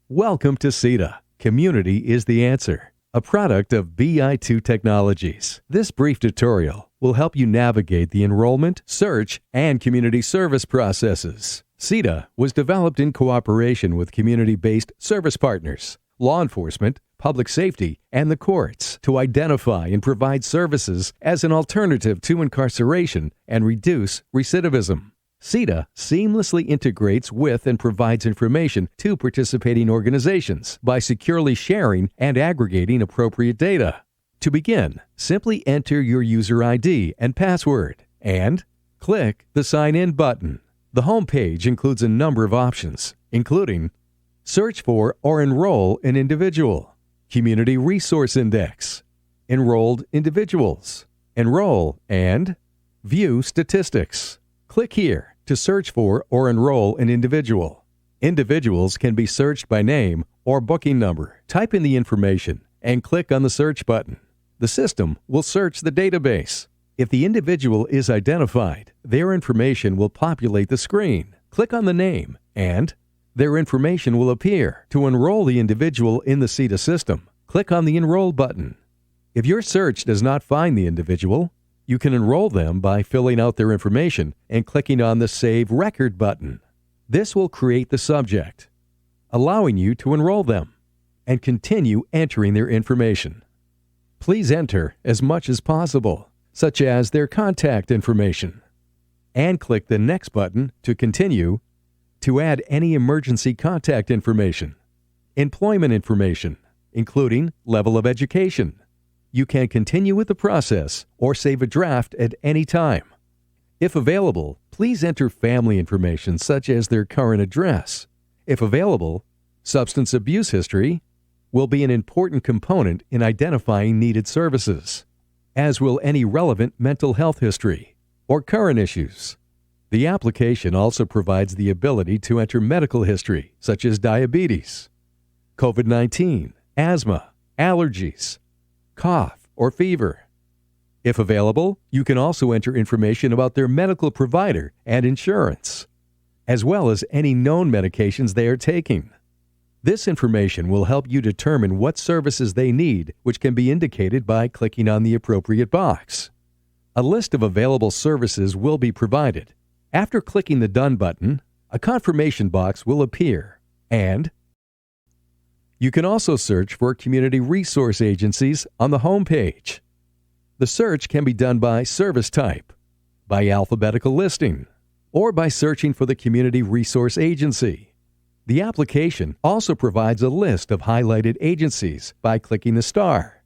Welcome to CITA. Community is the answer. A product of BI2 Technologies. This brief tutorial will help you navigate the enrollment, search, and community service processes. CITA was developed in cooperation with community-based service partners, law enforcement, public safety, and the courts to identify and provide services as an alternative to incarceration and reduce recidivism. CITA seamlessly integrates with and provides information to participating organizations by securely sharing and aggregating appropriate data. To begin, simply enter your user ID and password and click the Sign In button. The home page includes a number of options, including Search for or Enroll an Individual, Community Resource Index, Enrolled Individuals, Enroll, and View Statistics. Click here to search for or enroll an individual. Individuals can be searched by name or booking number. Type in the information and click on the search button. The system will search the database. If the individual is identified, their information will populate the screen. Click on the name and their information will appear. To enroll the individual in the CITA system, click on the Enroll button. If your search does not find the individual, you can enroll them by filling out their information and clicking on the Save Record button. This will create the subject, allowing you to enroll them and continue entering their information. Please enter as much as possible, such as their contact information, and click the Next button to continue to add any emergency contact information, employment information, including level of education. You can continue with the process or save a draft at any time. If available, please enter family information such as their current address. If available, substance abuse history will be an important component in identifying needed services, as will any relevant mental health history or current issues. The application also provides the ability to enter medical history such as diabetes, COVID-19, asthma, allergies, cough, or fever. If available, you can also enter information about their medical provider and insurance, as well as any known medications they are taking. This information will help you determine what services they need, which can be indicated by clicking on the appropriate box. A list of available services will be provided. After clicking the Done button, a confirmation box will appear, and you can also search for community resource agencies on the home page. The search can be done by service type, by alphabetical listing, or by searching for the community resource agency. The application also provides a list of highlighted agencies by clicking the star.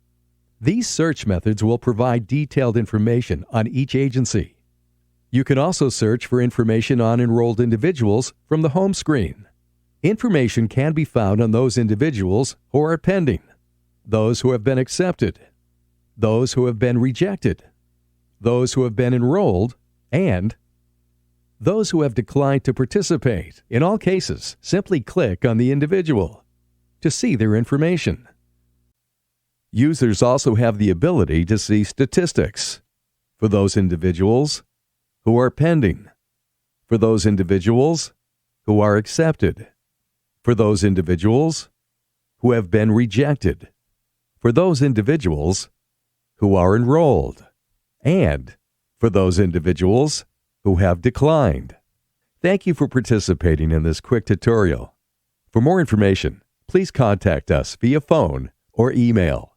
These search methods will provide detailed information on each agency. You can also search for information on enrolled individuals from the home screen. Information can be found on those individuals who are pending, those who have been accepted, those who have been rejected, those who have been enrolled, and those who have declined to participate. In all cases, simply click on the individual to see their information. Users also have the ability to see statistics for those individuals who are pending, for those individuals who are accepted, for those individuals who have been rejected, for those individuals who are enrolled, and for those individuals who have declined. Thank you for participating in this quick tutorial. For more information, please contact us via phone or email.